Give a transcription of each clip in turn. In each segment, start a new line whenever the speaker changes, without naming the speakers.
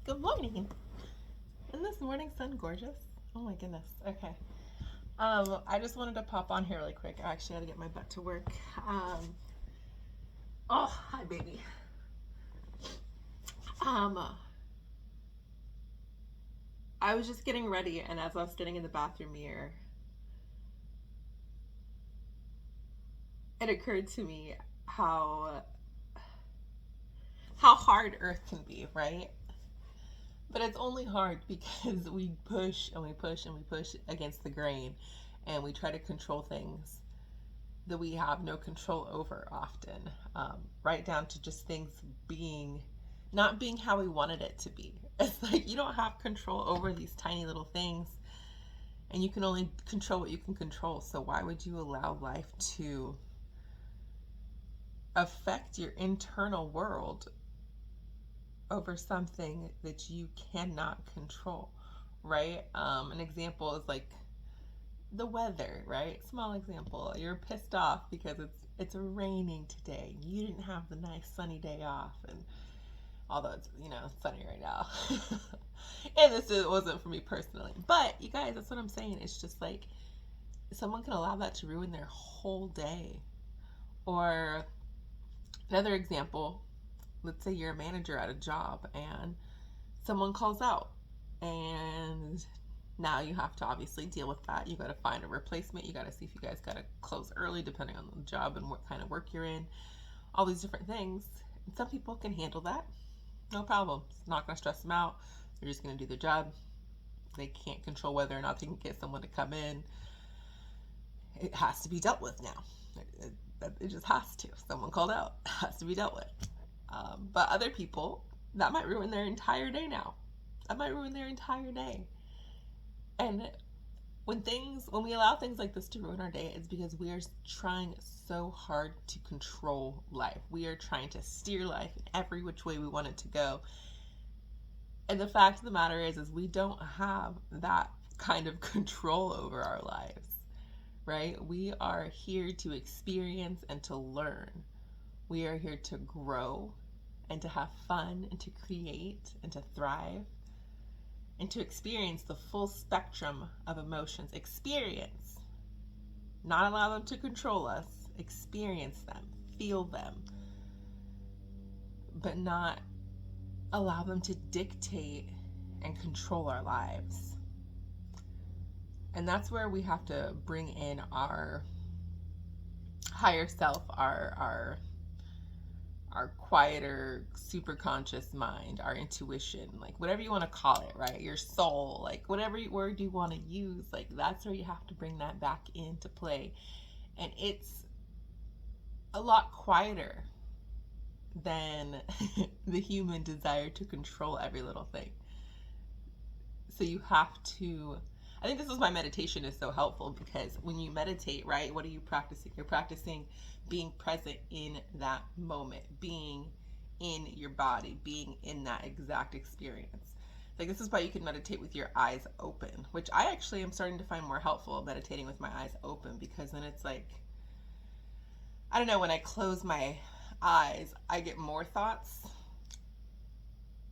Good morning. Isn't this morning sun gorgeous? Oh my goodness. Okay. I just wanted to pop on here really quick. I actually had to get my butt to work. Oh, hi baby. Um, I was just getting ready, and as I was getting in the bathroom mirror, it occurred to me how hard Earth can be, right? But it's only hard because we push and we push and we push against the grain, and we try to control things that we have no control over often, right down to just things being not being how we wanted it to be. It's like you don't have control over these tiny little things, and you can only control what you can control. So why would you allow life to affect your internal world over something that you cannot control, right? An example is like the weather, right? Small example. You're pissed off because it's raining today. You didn't have the nice sunny day off, and although it's sunny right now, and wasn't for me personally. But you guys, that's what I'm saying. It's just like someone can allow that to ruin their whole day. Or another example. Let's say you're a manager at a job and someone calls out, and now you have to obviously deal with that. You got to find a replacement. You got to see if you guys got to close early depending on the job and what kind of work you're in. All these different things. And some people can handle that. No problem. It's not going to stress them out. They're just going to do their job. They can't control whether or not they can get someone to come in. It has to be dealt with now. It just has to. Someone called out. It has to be dealt with. But other people, that might ruin their entire day now. That might ruin their entire day. And when we allow things like this to ruin our day, it's because we are trying so hard to control life. We are trying to steer life in every which way we want it to go. And the fact of the matter is we don't have that kind of control over our lives, right? We are here to experience and to learn. We are here to grow and to have fun and to create and to thrive and to experience the full spectrum of emotions. Experience, not allow them to control us. Experience them, feel them, but not allow them to dictate and control our lives. And that's where we have to bring in our higher self, our quieter, super conscious mind, our intuition, like whatever you want to call it, right? Your soul, like whatever word you want to use, like that's where you have to bring that back into play. And it's a lot quieter than the human desire to control every little thing. So you have to, I think this is why meditation is so helpful, because when you meditate, right, what are you practicing? You're practicing being present in that moment, being in your body, being in that exact experience. Like this is why you can meditate with your eyes open, which I actually am starting to find more helpful, meditating with my eyes open, because then it's like, I don't know, when I close my eyes, I get more thoughts.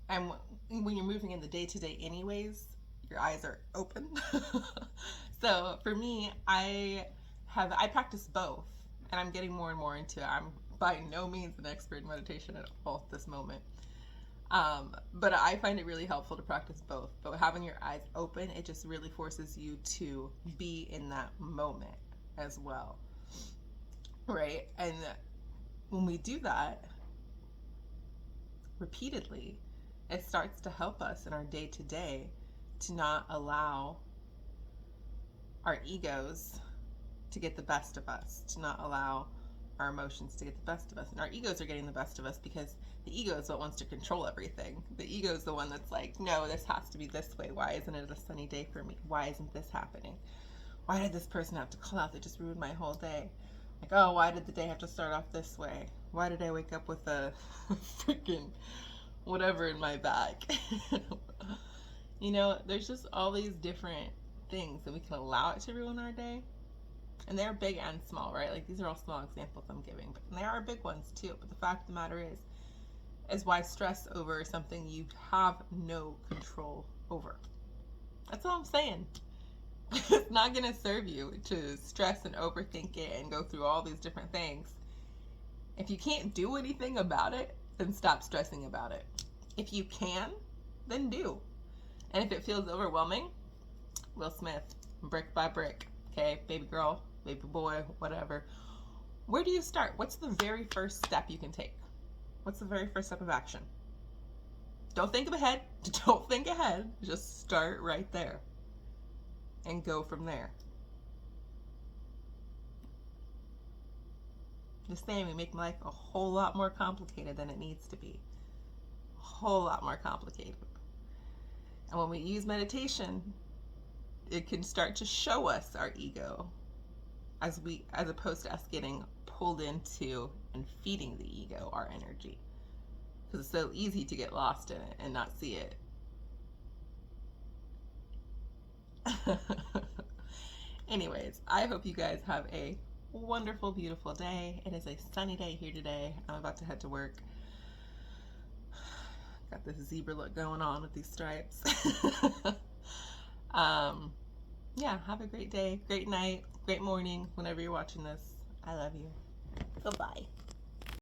And when you're moving in the day to day, anyways, your eyes are open. So for me, I practice both, and I'm getting more and more into it. I'm by no means an expert in meditation at all at this moment. But I find it really helpful to practice both. But having your eyes open, it just really forces you to be in that moment as well, right? And when we do that repeatedly, it starts to help us in our day to day to not allow our egos to get the best of us, to not allow our emotions to get the best of us. And our egos are getting the best of us because the ego is what wants to control everything. The ego is the one that's like, no, this has to be this way. Why isn't it a sunny day for me? Why isn't this happening? Why did this person have to call out? They just ruined my whole day. Like, oh, why did the day have to start off this way? Why did I wake up with a freaking whatever in my back? There's just all these different things that we can allow it to ruin our day. And they're big and small, right? Like these are all small examples I'm giving, but there are big ones too. But the fact of the matter is, is why stress over something you have no control over. That's all I'm saying. It's not going to serve you to stress and overthink it and go through all these different things. If you can't do anything about it, then stop stressing about it. If you can, then do. And if it feels overwhelming, Will Smith, brick by brick, okay, baby girl, baby boy, whatever. Where do you start? What's the very first step you can take? What's the very first step of action? Don't think ahead. Don't think ahead. Just start right there and go from there. Just saying, we make life a whole lot more complicated than it needs to be. A whole lot more complicated. And when we use meditation, it can start to show us our ego as opposed to us getting pulled into and feeding the ego our energy. Because it's so easy to get lost in it and not see it. Anyways, I hope you guys have a wonderful, beautiful day. It is a sunny day here today. I'm about to head to work. Got this zebra look going on with these stripes. Yeah, have a great day, great night, great morning, whenever you're watching this. I love you. Goodbye.